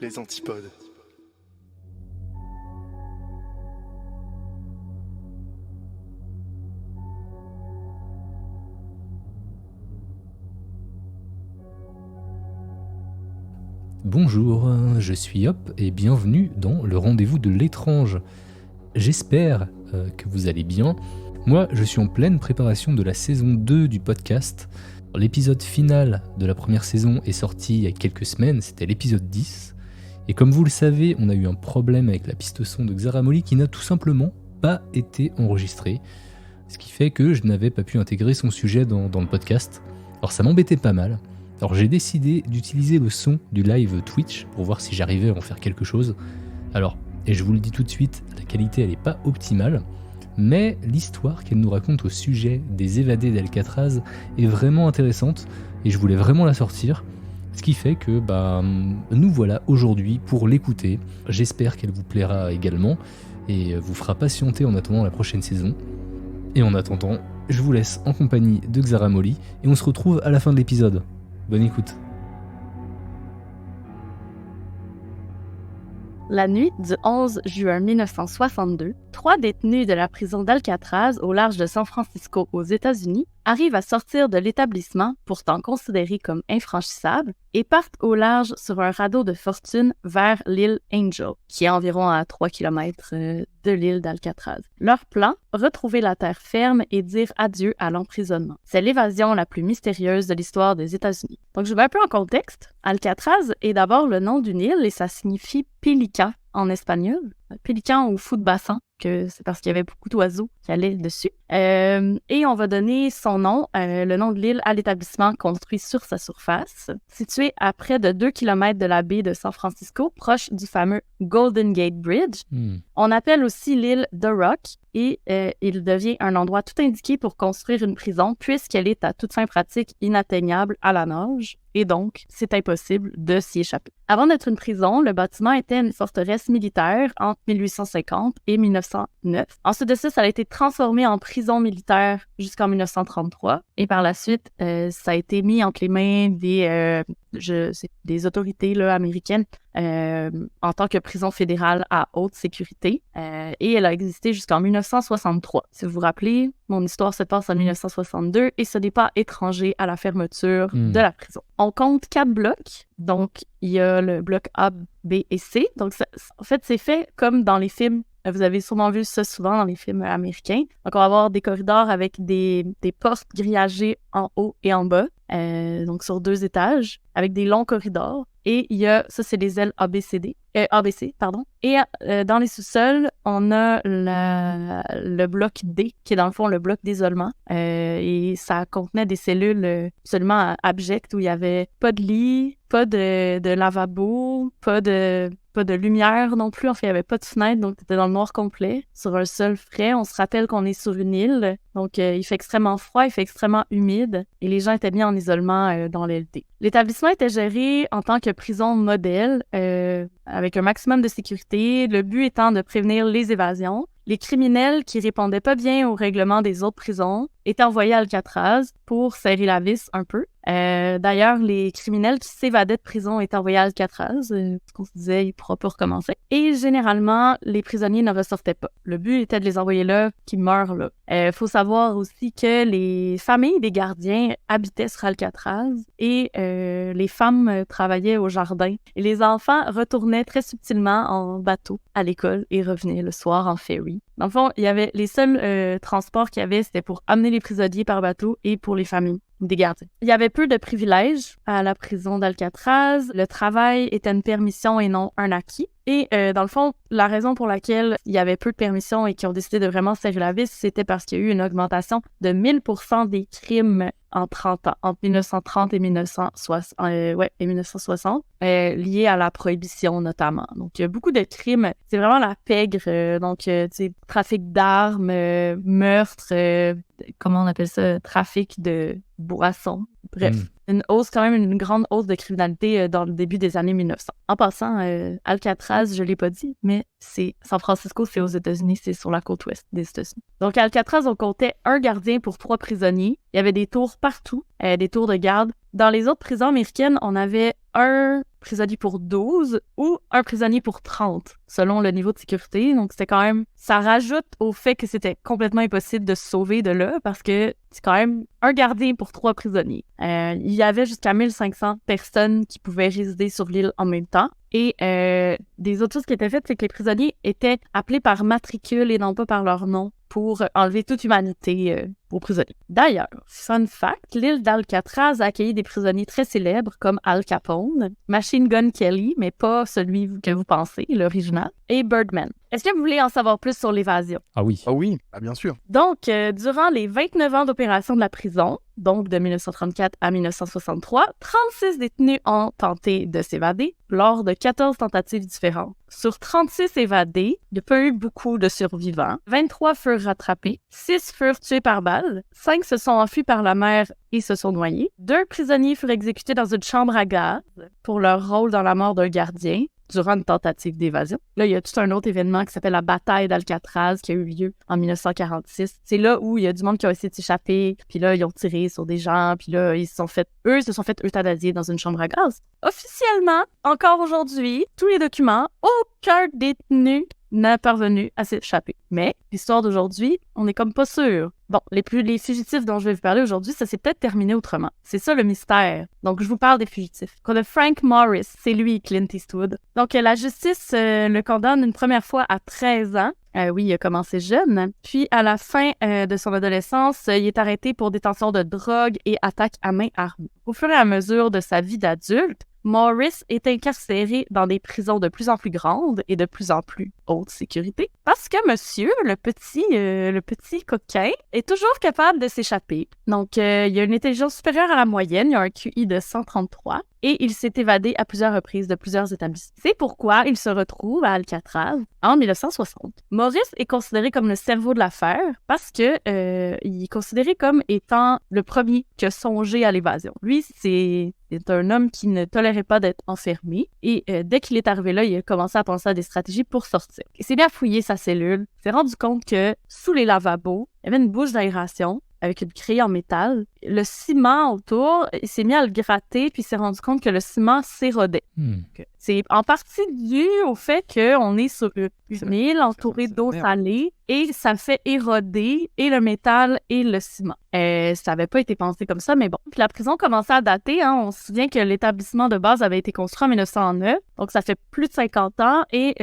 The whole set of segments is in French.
Les antipodes. Bonjour, je suis Hop et bienvenue dans le rendez-vous de l'étrange. J'espère que vous allez bien. Moi, je suis en pleine préparation de la saison 2 du podcast. L'épisode final de la première saison est sorti il y a quelques semaines, c'était l'épisode 10. Et comme vous le savez, on a eu un problème avec la piste son de Xaramoli qui n'a tout simplement pas été enregistrée. Ce qui fait que je n'avais pas pu intégrer son sujet dans le podcast. Alors ça m'embêtait pas mal. Alors j'ai décidé d'utiliser le son du live Twitch pour voir si j'arrivais à en faire quelque chose. Alors, et je vous le dis tout de suite, la qualité elle est pas optimale, mais l'histoire qu'elle nous raconte au sujet des évadés d'Alcatraz est vraiment intéressante et je voulais vraiment la sortir. Ce qui fait que nous voilà aujourd'hui pour l'écouter. J'espère qu'elle vous plaira également et vous fera patienter en attendant la prochaine saison. Et en attendant, je vous laisse en compagnie de Xaramoli et on se retrouve à la fin de l'épisode. Bonne écoute. La nuit du 11 juin 1962, 3 détenus de la prison d'Alcatraz au large de San Francisco aux États-Unis arrivent à sortir de l'établissement, pourtant considéré comme infranchissable, et partent au large sur un radeau de fortune vers l'île Angel, qui est environ à 3 km de l'île d'Alcatraz. Leur plan, retrouver la terre ferme et dire adieu à l'emprisonnement. C'est l'évasion la plus mystérieuse de l'histoire des États-Unis. Donc je vais un peu en contexte. Alcatraz est d'abord le nom d'une île et ça signifie pélican en espagnol. Pélican ou fou de bassin, que c'est parce qu'il y avait beaucoup d'oiseaux qui allaient dessus. Et on va donner son nom, le nom de l'île, à l'établissement construit sur sa surface, situé à près de 2 km de la baie de San Francisco, proche du fameux Golden Gate Bridge. On appelle aussi l'île The Rock et il devient un endroit tout indiqué pour construire une prison puisqu'elle est à toute fin pratique inatteignable à la nage et donc c'est impossible de s'y échapper. Avant d'être une prison, le bâtiment était une forteresse militaire entre 1850 et 1909. Ensuite de ça, ça a été transformé en prison militaire jusqu'en 1933 et par la suite, ça a été mis entre les mains des autorités là, américaines en tant que prison fédérale à haute sécurité et elle a existé jusqu'en 1963. Si vous vous rappelez, mon histoire se passe en 1962 et ce n'est pas étranger à la fermeture de la prison. On compte 4 blocs, donc il y a le bloc A, B et C. Donc en fait, c'est fait comme dans les films. Vous avez sûrement vu ça souvent dans les films américains. Donc, on va avoir des corridors avec des portes grillagées en haut et en bas, donc sur 2 étages, avec des longs corridors. Et il y a, ça c'est les ailes ABC. Et dans les sous-sols, on a le bloc D, qui est dans le fond le bloc d'isolement. Et ça contenait des cellules absolument abjectes où il n'y avait pas de lit, pas de lavabo, pas de lumière non plus. En fait, il n'y avait pas de fenêtre, donc c'était dans le noir complet, sur un sol frais. On se rappelle qu'on est sur une île, donc il fait extrêmement froid, il fait extrêmement humide, et les gens étaient mis en isolement dans l'LD. L'établissement était géré en tant que prison modèle, avec un maximum de sécurité, le but étant de prévenir les évasions. Les criminels qui répondaient pas bien aux règlements des autres prisons étaient envoyés à Alcatraz pour serrer la vis un peu. D'ailleurs, les criminels qui s'évadaient de prison étaient envoyés à Alcatraz, parce qu'on se disait, ils ne pourront pas recommencer. Et généralement, les prisonniers ne ressortaient pas. Le but était de les envoyer là, qu'ils meurent là. Faut savoir aussi que les familles des gardiens habitaient sur Alcatraz et les femmes travaillaient au jardin. Et les enfants retournaient très subtilement en bateau à l'école et revenaient le soir en ferry. Dans le fond, il y avait les seuls transports qu'il y avait, c'était pour amener les prisonniers par bateau et pour les familles des gardiens. Il y avait peu de privilèges à la prison d'Alcatraz. Le travail était une permission et non un acquis. Et dans le fond, la raison pour laquelle il y avait peu de permissions et qu'ils ont décidé de vraiment serrer la vis, c'était parce qu'il y a eu une augmentation de 1000% des crimes en 30 ans, entre 1930 et 1960, liés à la prohibition notamment. Donc, il y a beaucoup de crimes. C'est vraiment la pègre. Donc, trafic d'armes, meurtre, comment on appelle ça, trafic de boissons. Bref, une grande hausse de criminalité dans le début des années 1900. En passant, Alcatraz, je l'ai pas dit, mais c'est San Francisco, c'est aux États-Unis, c'est sur la côte ouest des États-Unis. Donc, à Alcatraz, on comptait un gardien pour 3 prisonniers. Il y avait des tours partout, des tours de garde. Dans les autres prisons américaines, on avait un prisonnier pour 12 ou un prisonnier pour 30, selon le niveau de sécurité. Donc, c'était quand même... Ça rajoute au fait que c'était complètement impossible de se sauver de là parce que c'est quand même un gardien pour 3 prisonniers. Il y avait jusqu'à 1500 personnes qui pouvaient résider sur l'île en même temps. Et des autres choses qui étaient faites, c'est que les prisonniers étaient appelés par matricule et non pas par leur nom pour enlever toute humanité aux prisonniers. D'ailleurs, fun fact, l'île d'Alcatraz a accueilli des prisonniers très célèbres comme Al Capone, Machine Gun Kelly, mais pas celui que vous pensez, l'original, et Birdman. Est-ce que vous voulez en savoir plus sur l'évasion? Ah oui. Ah oui, bien sûr. Donc, durant les 29 ans d'opération de la prison, donc de 1934 à 1963, 36 détenus ont tenté de s'évader lors de 14 tentatives différentes. Sur 36 évadés, il n'y a pas eu beaucoup de survivants. 23 furent rattrapés, 6 furent tués par balle, 5 se sont enfuis par la mer et se sont noyés. 2 prisonniers furent exécutés dans une chambre à gaz pour leur rôle dans la mort d'un gardien durant une tentative d'évasion. Là, il y a tout un autre événement qui s'appelle la bataille d'Alcatraz qui a eu lieu en 1946. C'est là où il y a du monde qui a essayé de s'échapper, puis là, ils ont tiré sur des gens, puis là, ils se sont fait euthanasier dans une chambre à gaz. Officiellement, encore aujourd'hui, tous les documents, aucun détenu n'a parvenu à s'échapper. Mais l'histoire d'aujourd'hui, on n'est comme pas sûr. Bon, les fugitifs dont je vais vous parler aujourd'hui, ça s'est peut-être terminé autrement. C'est ça le mystère. Donc, je vous parle des fugitifs. On a Frank Morris, c'est lui, Clint Eastwood. Donc, la justice le condamne une première fois à 13 ans. Oui, il a commencé jeune. Puis, à la fin de son adolescence, il est arrêté pour détention de drogue et attaque à main armée. Au fur et à mesure de sa vie d'adulte, Morris est incarcéré dans des prisons de plus en plus grandes et de plus en plus haute sécurité parce que monsieur, le petit coquin, est toujours capable de s'échapper. Donc, il a une intelligence supérieure à la moyenne, il a un QI de 133 et il s'est évadé à plusieurs reprises de plusieurs établissements. C'est pourquoi il se retrouve à Alcatraz en 1960. Morris est considéré comme le cerveau de l'affaire parce que il est considéré comme étant le premier qui a songé à l'évasion. Lui, c'est un homme qui ne tolérait pas d'être enfermé et dès qu'il est arrivé là, il a commencé à penser à des stratégies pour sortir. Il s'est bien fouillé sa cellule, il s'est rendu compte que sous les lavabos, il y avait une bouche d'aération avec une grille en métal. Le ciment autour, il s'est mis à le gratter puis il s'est rendu compte que le ciment s'érodait. C'est en partie dû au fait qu'on est sur une île entourée d'eau salée et ça fait éroder et le métal et le ciment. Ça n'avait pas été pensé comme ça, mais bon. Puis la prison commençait à dater. On se souvient que l'établissement de base avait été construit en 1909, donc ça fait plus de 50 ans et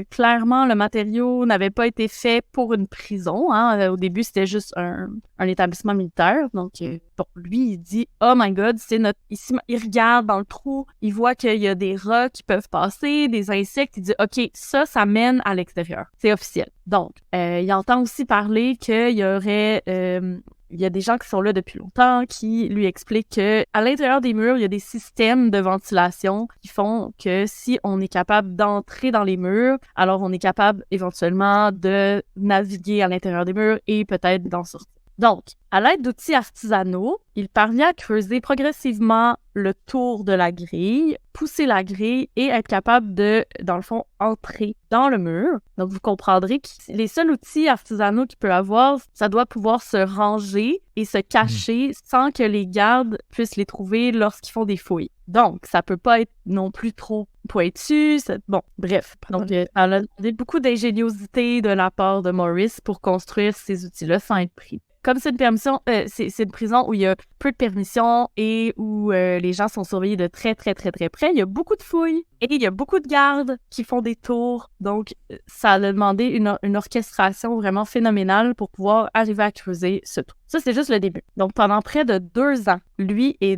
clairement, le matériau n'avait pas été fait pour une prison. Au début, c'était juste un établissement militaire. Donc, bon, lui, il dit « Oh my God, c'est notre... » Il regarde dans le trou, il voit qu'il y a des rats qui peuvent passer, des insectes. Il dit « OK, ça mène à l'extérieur. » C'est officiel. Donc, il entend aussi parler qu'il y aurait... il y a des gens qui sont là depuis longtemps qui lui expliquent qu'à l'intérieur des murs, il y a des systèmes de ventilation qui font que si on est capable d'entrer dans les murs, alors on est capable éventuellement de naviguer à l'intérieur des murs et peut-être d'en sortir. Donc, à l'aide d'outils artisanaux, il parvient à creuser progressivement le tour de la grille, pousser la grille et être capable de, dans le fond, entrer dans le mur. Donc, vous comprendrez que les seuls outils artisanaux qu'il peut avoir, ça doit pouvoir se ranger et se cacher sans que les gardes puissent les trouver lorsqu'ils font des fouilles. Donc, ça peut pas être non plus trop pointu. Bon, bref. Donc, elle a demandé beaucoup d'ingéniosité de la part de Morris pour construire ces outils-là sans être pris. Comme c'est une prison où il y a peu de permissions et où les gens sont surveillés de très, très, très, très près, il y a beaucoup de fouilles et il y a beaucoup de gardes qui font des tours. Donc, ça a demandé une orchestration vraiment phénoménale pour pouvoir arriver à creuser ce trou. Ça, c'est juste le début. Donc, pendant près de 2 ans, lui et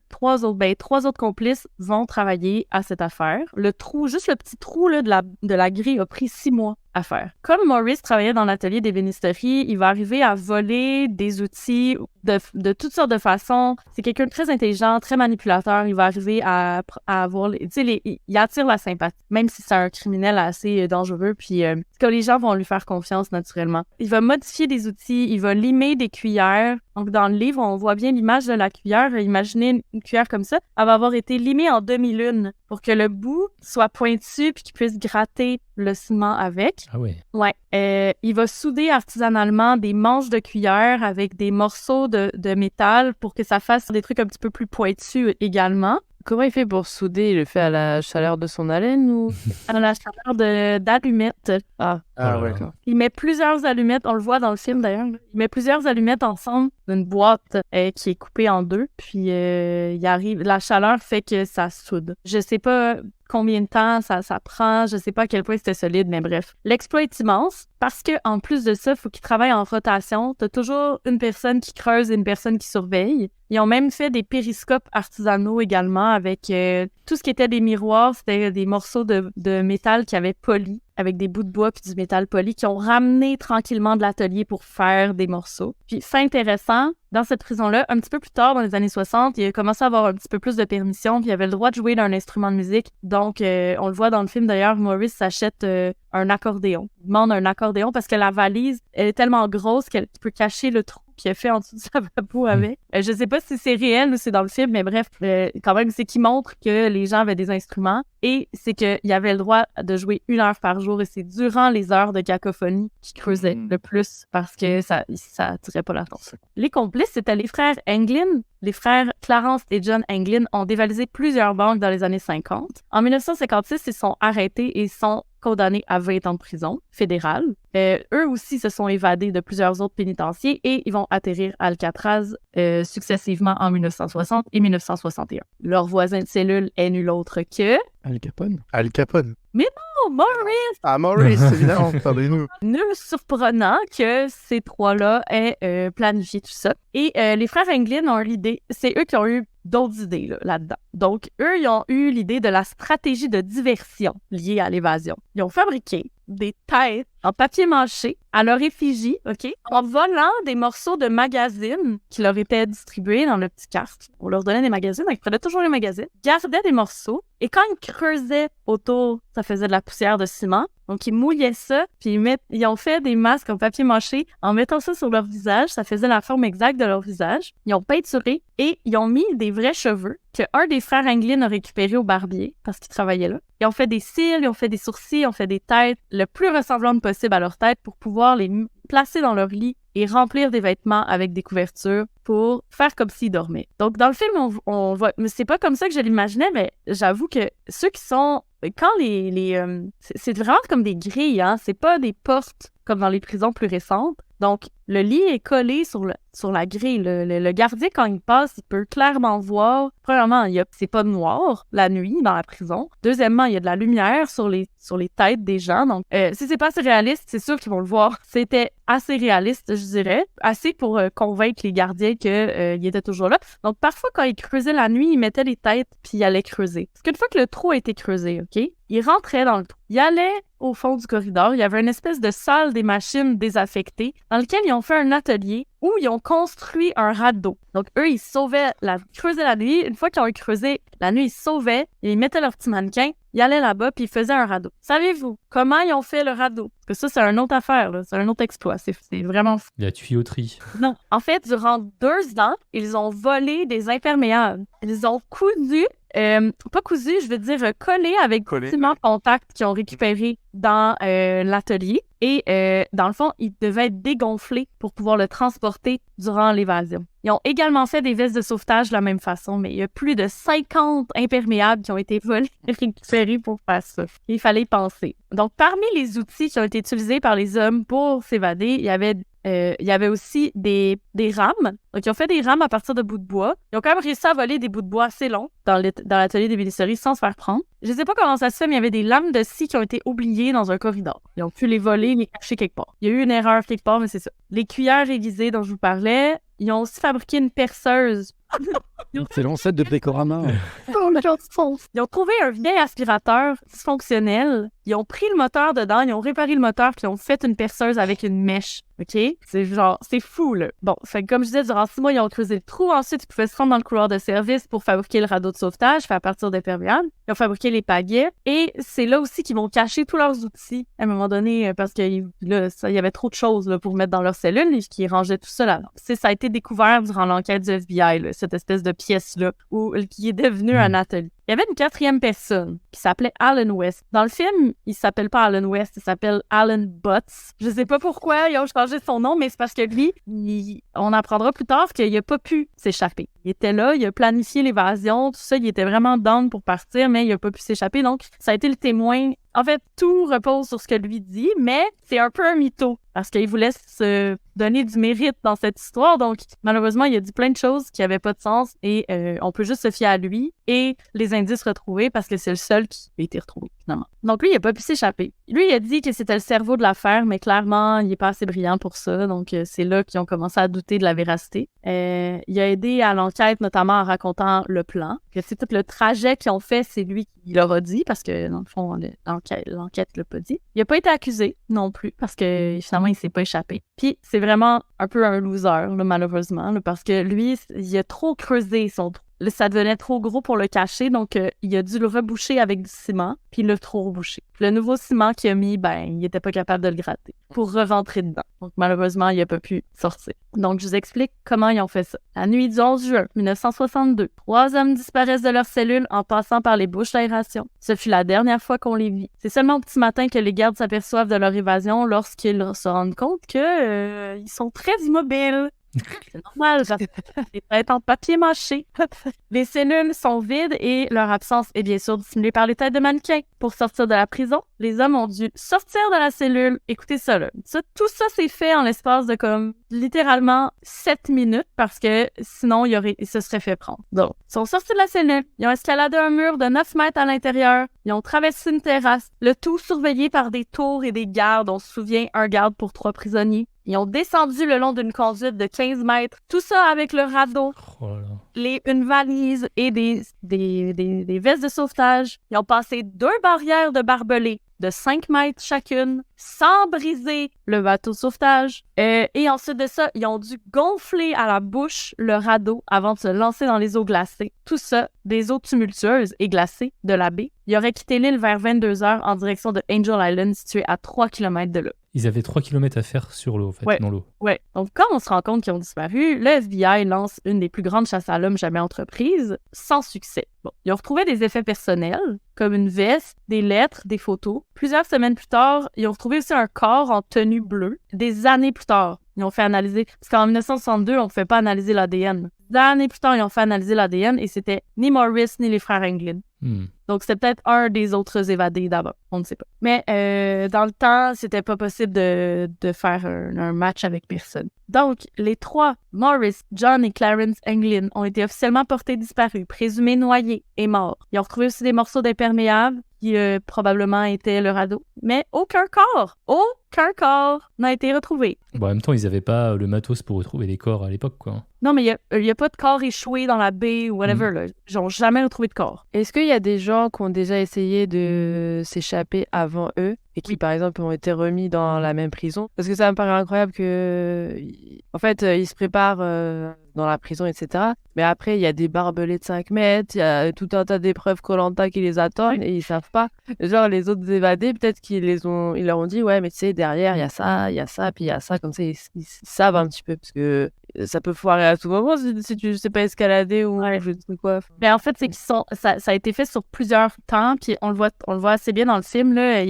trois autres complices vont travailler à cette affaire. Le trou, juste le petit trou là, de la grille a pris 6 mois à faire. Comme Morris travaillait dans l'atelier d'ébénisterie, il va arriver à voler des outils de toutes sortes de façons. C'est quelqu'un de très intelligent, très manipulateur. Il va arriver à avoir... il attire la sympathie, même si c'est un criminel assez dangereux, puis que les gens vont lui faire confiance naturellement. Il va modifier des outils, il va limer des cuillères. Donc, dans le livre, on voit bien l'image de la cuillère. Imaginez une cuillère comme ça. Elle va avoir été limée en demi-lune pour que le bout soit pointu puis qu'il puisse gratter le ciment avec. Ah ouais. Ouais. Il va souder artisanalement des manches de cuillère avec des morceaux de métal pour que ça fasse des trucs un petit peu plus pointus également. Comment il fait pour souder? Il le fait à la chaleur de son haleine ou... À la chaleur d'allumettes. Ah, Ah ouais. d'accord. Il met plusieurs allumettes, on le voit dans le film d'ailleurs, là. Il met plusieurs allumettes ensemble dans une boîte qui est coupée en deux, puis la chaleur fait que ça soude. Je sais pas combien de temps ça prend, je sais pas à quel point c'était solide, mais bref. L'exploit est immense parce que en plus de ça, il faut qu'ils travaillent en rotation. T'as toujours une personne qui creuse et une personne qui surveille. Ils ont même fait des périscopes artisanaux également avec tout ce qui était des miroirs, c'était des morceaux de métal qui avaient poli, avec des bouts de bois puis du métal poli, qui ont ramené tranquillement de l'atelier pour faire des morceaux. Puis, fait intéressant, dans cette prison-là, un petit peu plus tard, dans les années 60, il a commencé à avoir un petit peu plus de permission, puis il avait le droit de jouer d'un instrument de musique. Donc, on le voit dans le film d'ailleurs, Maurice s'achète un accordéon. Il demande un accordéon parce que la valise, elle est tellement grosse qu'elle peut cacher le trou qu'il a fait en dessous du lavabo avec. Je sais pas si c'est réel ou c'est dans le film, mais bref, quand même, c'est qui montre que les gens avaient des instruments et c'est qu'il avait le droit de jouer 1 heure par jour et c'est durant les heures de cacophonie qu'il creusait le plus parce que ça attirait pas l'attention. Les complices, c'était les frères Anglin. Les frères Clarence et John Anglin ont dévalisé plusieurs banques dans les années 50. En 1956, ils sont arrêtés et sont condamnés à 20 ans de prison fédérale. Eux aussi se sont évadés de plusieurs autres pénitenciers et ils vont atterrir à Alcatraz successivement en 1960 et 1961. Leur voisin de cellule est nul autre que... Al Capone. Al Capone. Oh, Maurice! Ah, Maurice, évidemment, parlez-nous. Nul surprenant que ces trois-là aient planifié tout ça. Et les frères Anglin ont eu l'idée, c'est eux qui ont eu d'autres idées là-dedans. Donc, eux, ils ont eu l'idée de la stratégie de diversion liée à l'évasion. Ils ont fabriqué des têtes en papier mâché à leur effigie, OK? En volant des morceaux de magazines qui leur étaient distribués dans le petit casque. On leur donnait des magazines, donc ils prenaient toujours les magazines, gardaient des morceaux, et quand ils creusaient autour, ça faisait de la poussière de ciment. Donc, ils mouillaient ça, puis ils ont fait des masques en papier mâché en mettant ça sur leur visage. Ça faisait la forme exacte de leur visage. Ils ont peinturé et ils ont mis des vrais cheveux que un des frères Anglin a récupéré au barbier parce qu'il travaillait là. Ils ont fait des cils, ils ont fait des sourcils, ils ont fait des têtes le plus ressemblantes possible à leur tête pour pouvoir les placer dans leur lit et remplir des vêtements avec des couvertures pour faire comme s'ils dormaient. Donc, dans le film, on voit... Mais c'est pas comme ça que je l'imaginais, mais j'avoue que ceux qui sont... Quand c'est vraiment comme des grilles, hein? C'est pas des portes comme dans les prisons plus récentes. Donc, le lit est collé sur la grille. Le gardien, quand il passe, il peut clairement voir. Premièrement, c'est pas noir la nuit dans la prison. Deuxièmement, il y a de la lumière sur les têtes des gens. Donc, si c'est pas assez réaliste, c'est sûr qu'ils vont le voir. C'était assez réaliste, je dirais. Assez pour convaincre les gardiens qu'ils étaient toujours là. Donc, parfois, quand ils creusaient la nuit, ils mettaient les têtes puis ils allaient creuser. Parce qu'une fois que le trou a été creusé, OK? Ils rentraient dans le trou. Ils allaient au fond du corridor. Il y avait une espèce de salle des machines désaffectées dans lequel ils ont fait un atelier où ils ont construit un radeau. Donc, eux, ils creusaient la nuit. Une fois qu'ils ont creusé la nuit, ils sauvaient, ils mettaient leur petit mannequin, ils allaient là-bas, puis ils faisaient un radeau. Savez-vous comment ils ont fait le radeau? Parce que ça, c'est une autre affaire, là. C'est un autre exploit. C'est vraiment fou. La tuyauterie. Non. En fait, durant 2 ans, ils ont volé des imperméables. Ils ont cousu, pas cousu, je veux dire collé avec des ciments contact qu'ils ont récupéré dans l'atelier. Et dans le fond, il devait être dégonflé pour pouvoir le transporter durant l'évasion. Ils ont également fait des vestes de sauvetage de la même façon, mais il y a plus de 50 imperméables qui ont été volés et récupérés pour faire ça. Il fallait y penser. Donc, parmi les outils qui ont été utilisés par les hommes pour s'évader, il y avait aussi des rames. Donc, ils ont fait des rames à partir de bouts de bois. Ils ont quand même réussi à voler des bouts de bois assez longs dans l'atelier des menuiseries sans se faire prendre. Je ne sais pas comment ça se fait, mais il y avait des lames de scie qui ont été oubliées dans un corridor. Ils ont pu les voler, les cacher quelque part. Il y a eu une erreur quelque part, mais c'est ça. Les cuillères aiguisées dont je vous parlais, ils ont aussi fabriqué une perceuse. C'est l'ancêtre de Pécorama. Ils ont trouvé un vieil aspirateur dysfonctionnel. Ils ont pris le moteur dedans, ils ont réparé le moteur, puis ils ont fait une perceuse avec une mèche. OK? C'est fou, là. Bon, fait que comme je disais, durant 6 mois, ils ont creusé le trou. Ensuite, ils pouvaient se rendre dans le couloir de service pour fabriquer le radeau de sauvetage, fait à partir d'imperméables. Ils ont fabriqué les pagaies. Et c'est là aussi qu'ils vont cacher tous leurs outils, à un moment donné, parce que là, il y avait trop de choses là, pour mettre dans leur cellule, et qui rangeaient tout ça là. Ça a été découvert durant l'enquête du FBI, là, cette espèce de pièce-là, qui est devenue un atelier. Il y avait une quatrième personne qui s'appelait Alan West. Dans le film, il s'appelle pas Alan West, il s'appelle Alan Butts. Je sais pas pourquoi ils ont changé son nom, mais c'est parce que lui, on apprendra plus tard qu'il a pas pu s'échapper. Il était là, il a planifié l'évasion, tout ça, il était vraiment down pour partir, mais il a pas pu s'échapper. Donc, ça a été le témoin. En fait, tout repose sur ce que lui dit, mais c'est un peu un mytho parce qu'il voulait se donner du mérite dans cette histoire. Donc, malheureusement, il a dit plein de choses qui n'avaient pas de sens et on peut juste se fier à lui et les indices retrouvés parce que c'est le seul qui a été retrouvé, finalement. Donc, lui, il n'a pas pu s'échapper. Lui, il a dit que c'était le cerveau de l'affaire, mais clairement, il n'est pas assez brillant pour ça. Donc, c'est là qu'ils ont commencé à douter de la véracité. Il a aidé à l'enquête, notamment en racontant le plan. Que c'est tout le trajet qu'ils ont fait, c'est lui qui leur a dit parce que, dans le fond, l'enquête l'a pas dit. Il n'a pas été accusé non plus parce que finalement, il s'est pas échappé. Puis, c'est vraiment un peu un loser, là, malheureusement, là, parce que lui, il a trop creusé son trou. Là, ça devenait trop gros pour le cacher, donc il a dû le reboucher avec du ciment, puis il l'a trop rebouché. Le nouveau ciment qu'il a mis, il n'était pas capable de le gratter pour re-rentrer dedans. Donc, malheureusement, il n'a pas pu sortir. Donc, je vous explique comment ils ont fait ça. La nuit du 11 juin 1962, 3 hommes disparaissent de leur cellule en passant par les bouches d'aération. Ce fut la dernière fois qu'on les vit. C'est seulement au petit matin que les gardes s'aperçoivent de leur évasion lorsqu'ils se rendent compte que ils sont très immobiles. C'est normal, ça va être en papier mâché. Les cellules sont vides et leur absence est bien sûr dissimulée par les têtes de mannequins. Pour sortir de la prison, les hommes ont dû sortir de la cellule. Écoutez ça, là. Tout ça s'est fait en l'espace de comme littéralement 7 minutes parce que sinon, ils se seraient fait prendre. Donc, ils sont sortis de la cellule. Ils ont escaladé un mur de 9 mètres à l'intérieur. Ils ont traversé une terrasse. Le tout surveillé par des tours et des gardes. On se souvient, un garde pour 3 prisonniers. Ils ont descendu le long d'une conduite de 15 mètres. Tout ça avec le radeau, une valise et des vestes de sauvetage. Ils ont passé 2 barrières de barbelés de 5 mètres chacune, sans briser le bateau de sauvetage. Et ensuite de ça, ils ont dû gonfler à la bouche le radeau avant de se lancer dans les eaux glacées. Tout ça, des eaux tumultueuses et glacées de la baie. Ils auraient quitté l'île vers 22h en direction de Angel Island, située à 3 km de là. Ils avaient 3 km à faire sur l'eau, en fait, dans l'eau. Ouais. Donc, quand on se rend compte qu'ils ont disparu, le FBI lance une des plus grandes chasses à l'homme jamais entreprises, sans succès. Bon, ils ont retrouvé des effets personnels, comme une veste, des lettres, des photos. Plusieurs semaines plus tard, ils ont retrouvé aussi un corps en tenue bleue. Des années plus tard, ils ont fait analyser... Parce qu'en 1962, on ne fait pas analyser l'ADN. Des années plus tard, ils ont fait analyser l'ADN et c'était ni Morris ni les frères Englund. Donc, c'était peut-être un des autres évadés d'abord. On ne sait pas. Mais dans le temps, c'était pas possible de faire un match avec personne. Donc, les 3, Morris, John et Clarence Englund, ont été officiellement portés disparus, présumés noyés et morts. Ils ont retrouvé aussi des morceaux d'imperméable qui probablement étaient le radeau. Mais aucun corps n'a été retrouvé. Bon, en même temps, ils n'avaient pas le matos pour retrouver les corps à l'époque, quoi. Non, mais il n'y a pas de corps échoué dans la baie ou whatever. Là. Ils n'ont jamais retrouvé de corps. Est-ce qu'il y a des gens qui ont déjà essayé de s'échapper avant eux et qui, par exemple, ont été remis dans la même prison? Parce que ça me paraît incroyable que... En fait, ils se préparent dans la prison, etc. Mais après, il y a des barbelés de 5 mètres, il y a tout un tas d'épreuves Koh-Lanta qui les attendent et ils savent pas. Genre, les autres évadés, peut-être qu'ils leur ont dit, ouais, mais tu sais, derrière, il y a ça, puis il y a ça. Comme ça, ils savent un petit peu parce que ça peut foirer à tout moment si tu sais pas escalader ou je sais quoi. Mais en fait, c'est qu'ils ça a été fait sur plusieurs temps, puis on le voit assez bien dans le film, là.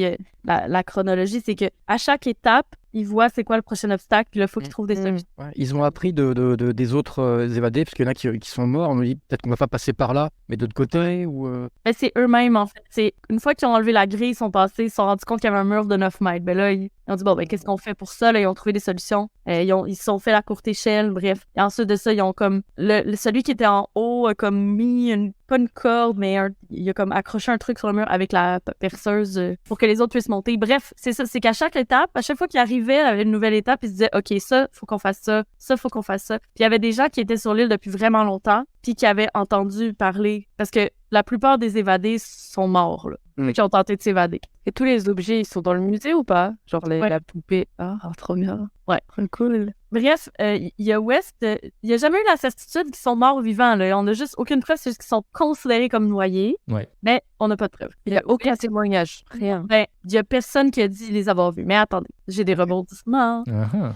La chronologie, c'est que à chaque étape, ils voient c'est quoi le prochain obstacle, puis là, il faut qu'ils trouvent des solutions. Ouais, ils ont appris des autres évadés, parce qu'il y en a qui sont morts. On nous dit peut-être qu'on va pas passer par là, mais d'autre côté, ou... Ben, c'est eux-mêmes, en fait. C'est une fois qu'ils ont enlevé la grille, ils sont passés, ils se sont rendus compte qu'il y avait un mur de 9 mètres. Ben là, ils ont dit, bon, ben, qu'est-ce qu'on fait pour ça? Là, ils ont trouvé des solutions. Ils se sont fait la courte échelle, bref. Et ensuite de ça, ils ont comme... celui qui était en haut a comme mis pas une corde, mais il a comme accroché un truc sur le mur avec la perceuse pour que les autres puissent monter. Bref, c'est ça. C'est qu'à chaque étape, à chaque fois qu'il arrivait à une nouvelle étape, il se disait, OK, ça, faut qu'on fasse ça. Ça, faut qu'on fasse ça. Puis il y avait des gens qui étaient sur l'île depuis vraiment longtemps, puis qui avaient entendu parler. Parce que la plupart des évadés sont morts, là. Qui ont tenté de s'évader. Et tous les objets, ils sont dans le musée ou pas? Genre la poupée. Ah, trop bien. Ouais. Cool. Bref, il y a West, il n'y a jamais eu la certitude qu'ils sont morts vivants, là. On n'a juste aucune preuve, c'est juste qu'ils sont considérés comme noyés. Ouais. Mais On n'a pas de preuves. Il n'y a aucun témoignage. Rien. Ben, il n'y a personne qui a dit les avoir vus. Mais attendez, j'ai des rebondissements. Ah,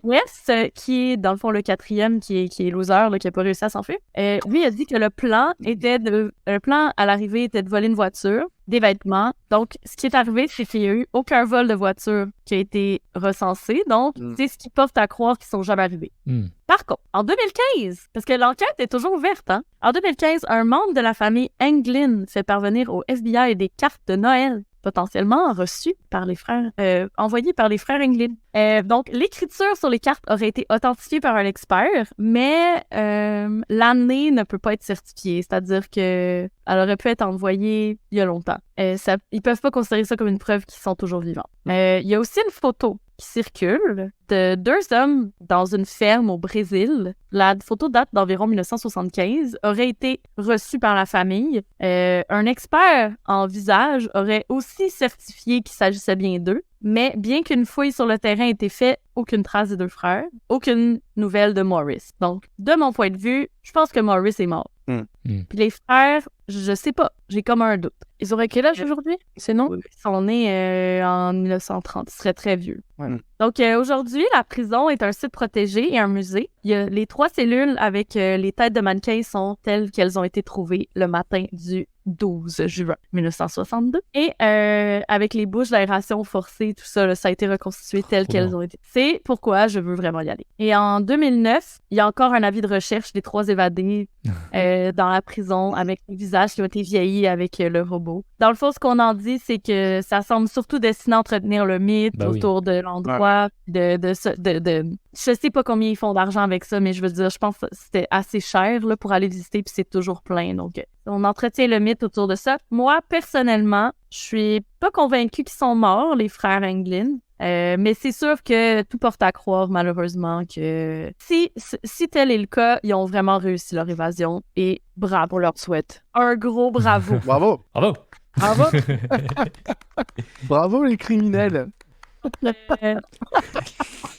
West, qui est dans le fond le quatrième, qui est loser, là, qui n'a pas réussi à s'enfuir, lui a dit que le plan à l'arrivée était de voler une voiture, des vêtements. Donc, ce qui est arrivé, c'est qu'il n'y a eu aucun vol de voiture qui a été recensé. Donc, c'est ce qui porte à croire qu'ils sont jamais arrivés. Par contre, en 2015, parce que l'enquête est toujours ouverte, hein? En 2015, un membre de la famille Anglin fait parvenir au FBI des cartes de Noël potentiellement reçues par les frères, envoyées par les frères Anglin. Donc, l'écriture sur les cartes aurait été authentifiée par un expert, mais l'année ne peut pas être certifiée, c'est-à-dire que elle aurait pu être envoyée il y a longtemps. Ils peuvent pas considérer ça comme une preuve qu'ils sont toujours vivants. Il y a aussi une photo qui circule de 2 hommes dans une ferme au Brésil. La photo date d'environ 1975, aurait été reçue par la famille. Un expert en visage aurait aussi certifié qu'il s'agissait bien d'eux, mais bien qu'une fouille sur le terrain ait été faite, aucune trace des 2 frères, aucune nouvelle de Morris. Donc, de mon point de vue, je pense que Morris est mort. Puis les frères, je sais pas, j'ai comme un doute. Ils auraient quel âge aujourd'hui? C'est non? Ils sont nés en 1930, ils seraient très vieux. Ouais. Donc aujourd'hui, la prison est un site protégé et un musée. Il y a les 3 cellules avec les têtes de mannequins sont telles qu'elles ont été trouvées le matin du 12 juin 1962. Et avec les bouches d'aération forcée, tout ça, là, ça a été reconstitué telles qu'elles ont été. C'est pourquoi je veux vraiment y aller. Et en 2009, il y a encore un avis de recherche des 3 évadés dans la prison avec les visages qui ont été vieillis avec le robot. Dans le fond, ce qu'on en dit, c'est que ça semble surtout destiné à entretenir le mythe autour de l'endroit, de je sais pas combien ils font d'argent avec ça, mais je veux dire, je pense que c'était assez cher là, pour aller visiter, puis c'est toujours plein. Donc, on entretient le mythe autour de ça. Moi, personnellement, je suis pas convaincue qu'ils sont morts, les frères Anglin. Mais c'est sûr que tout porte à croire, malheureusement, que si tel est le cas, ils ont vraiment réussi leur évasion et bravo, leur souhaite. Un gros bravo. Bravo. bravo! Bravo. Bravo les criminels.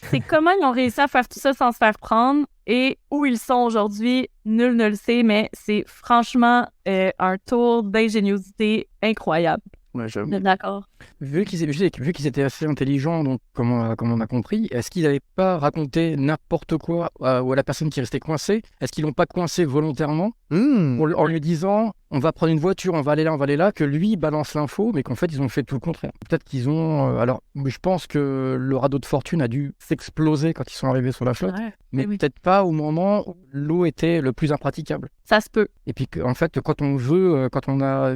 C'est comment ils ont réussi à faire tout ça sans se faire prendre et où ils sont aujourd'hui, nul ne le sait, mais c'est franchement un tour d'ingéniosité incroyable. Ouais, Vous êtes d'accord? vu qu'ils étaient assez intelligents, donc comme on a compris, est-ce qu'ils n'avaient pas raconté n'importe quoi à la personne qui restait coincée? Est-ce qu'ils l'ont pas coincé volontairement en lui disant on va prendre une voiture, on va aller là, que lui balance l'info, mais qu'en fait ils ont fait tout le contraire. Peut-être qu'ils ont... mais je pense que le radeau de fortune a dû s'exploser quand ils sont arrivés sur la flotte, mais peut-être pas au moment où l'eau était le plus impraticable. Ça se peut. Et puis en fait, quand on veut,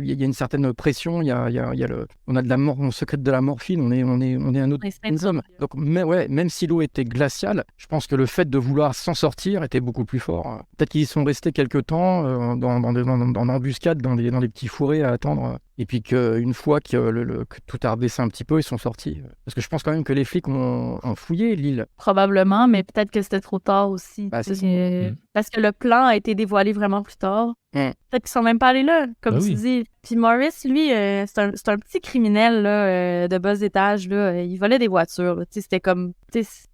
il y a une certaine pression, on a de la mort, on secrète de la morphine, on est un autre homme. Donc même si l'eau était glaciale, je pense que le fait de vouloir s'en sortir était beaucoup plus fort. Peut-être qu'ils y sont restés quelques temps dans l'embuscade, dans des petits fourrés à attendre. Et puis qu'une fois que tout a rebaissé un petit peu, ils sont sortis. Parce que je pense quand même que les flics ont fouillé l'île. Probablement, mais peut-être que c'était trop tard aussi. Parce que le plan a été dévoilé vraiment plus tard. Peut-être qu'ils sont même pas allés là, comme tu dis. Puis Morris, lui, c'est un petit criminel là, de bas étage. Là. Il volait des voitures. Là. C'était comme...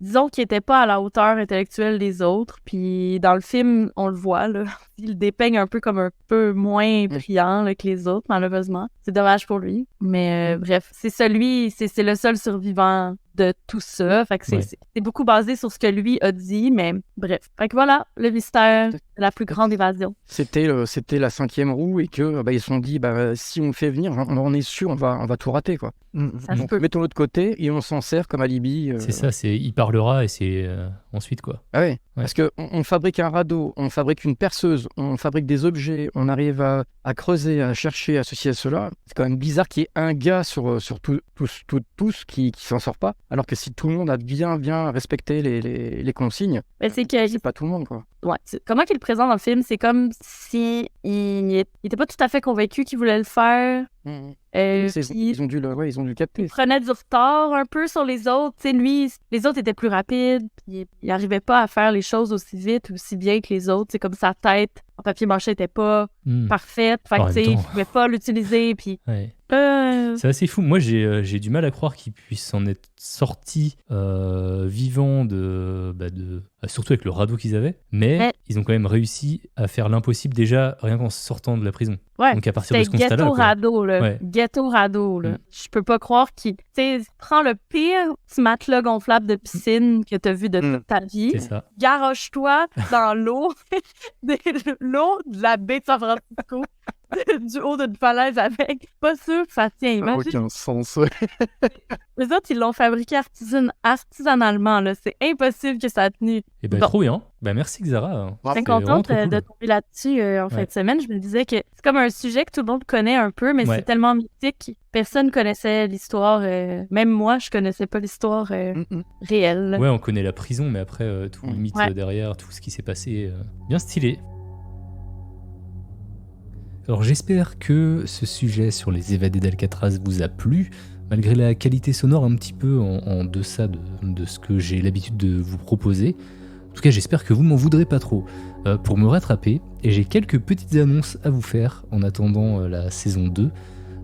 Disons qu'il était pas à la hauteur intellectuelle des autres. Puis dans le film, on le voit. Là. Il le dépeigne un peu comme un peu moins brillant là, que les autres, malheureusement. C'est dommage pour lui. Mais bref, c'est le seul survivant de tout ça. Fait que c'est beaucoup basé sur ce que lui a dit, mais bref. Fait que voilà, le mystère de la plus grande évasion. C'était la 5e roue et que ils se sont dit si on fait venir, on est sûr, on va tout rater quoi. Donc mettons-le de côté et on s'en sert comme alibi. C'est ça, il parlera et c'est ensuite quoi. Ah ouais. Parce que on fabrique un radeau, on fabrique une perceuse, on fabrique des objets, on arrive à creuser, à chercher, à ceci, à cela. C'est quand même bizarre qu'il y ait un gars sur tous qui s'en sort pas. Alors que si tout le monde a bien respecté les consignes, c'est pas tout le monde quoi. Ouais, comment qu'il le présente dans le film, c'est comme si il était pas tout à fait convaincu qu'il voulait le faire. Ils ont dû le capter. Il prenait du retard un peu sur les autres. T'sais, lui, les autres étaient plus rapides. Puis il n'arrivait pas à faire les choses aussi vite, aussi bien que les autres. C'est comme sa tête en papier mâché n'était pas parfaite. Fait que, il ne pouvait pas l'utiliser. Puis... C'est assez fou. Moi, j'ai du mal à croire qu'il puisse en être sorti vivant de surtout avec le radeau qu'ils avaient, mais Ouais. ils ont quand même réussi à faire l'impossible déjà rien qu'en sortant de la prison. Ouais. Donc à partir de ce C'était constat-là, ghetto quoi. radeau, là. Ouais. Ghetto radeau, là. Mm. Je peux pas croire qu'il... Tu sais, prends le pire petit matelas gonflable de piscine que t'as vu de toute ta vie, C'est ça. garoche-toi dans l'eau, l'eau de la baie de San Francisco, du haut d'une falaise avec. Pas sûr que ça tient. Imagine, Aucun sens, ouais. les autres, ils l'ont fabriqué artisanalement, là. C'est impossible que ça a tenu. Et ben Bon. trop bien. Ben merci Xara. Je suis C'est vraiment contente trop cool. de tomber là-dessus en fin Ouais. de semaine. Je me disais que c'est comme un sujet que tout le monde connaît un peu, mais Ouais. c'est tellement mythique. Personne connaissait l'histoire. Même moi, je connaissais pas l'histoire réelle. Ouais, on connaît la prison, mais après, tout le mythe Ouais. derrière, tout ce qui s'est passé, bien stylé. Alors j'espère que ce sujet sur les évadés d'Alcatraz vous a plu, malgré la qualité sonore un petit peu en deçà de ce que j'ai l'habitude de vous proposer. En tout cas, j'espère que vous m'en voudrez pas trop. Pour me rattraper, et j'ai quelques petites annonces à vous faire en attendant la saison 2.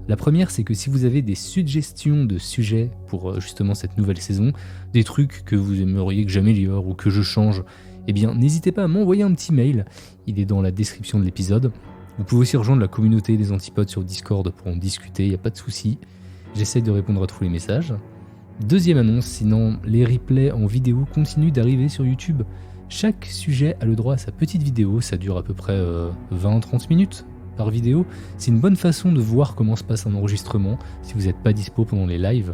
La première, c'est que si vous avez des suggestions de sujets pour justement cette nouvelle saison, des trucs que vous aimeriez que j'améliore ou que je change, eh bien n'hésitez pas à m'envoyer un petit mail, il est dans la description de l'épisode. Vous pouvez aussi rejoindre la communauté des Antipodes sur Discord pour en discuter, il n'y a pas de souci. J'essaye de répondre à tous les messages. Deuxième annonce, sinon les replays en vidéo continuent d'arriver sur YouTube. Chaque sujet a le droit à sa petite vidéo, ça dure à peu près 20-30 minutes par vidéo. C'est une bonne façon de voir comment se passe un enregistrement si vous n'êtes pas dispo pendant les lives.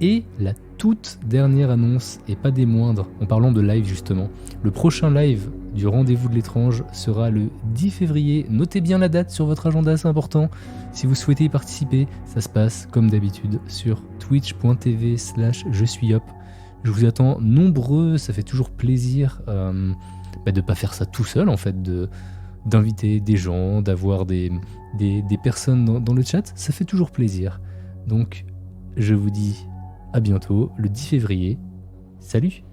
Et la toute dernière annonce, et pas des moindres, en parlant de live justement, le prochain live du Rendez-vous de l'étrange sera le 10 février. Notez bien la date sur votre agenda, c'est important. Si vous souhaitez y participer, ça se passe comme d'habitude sur twitch.tv/je-suis-hop. Je vous attends nombreux, ça fait toujours plaisir de pas faire ça tout seul en fait, d'inviter des gens, d'avoir des personnes dans le chat, ça fait toujours plaisir. Donc je vous dis à bientôt le 10 février. Salut!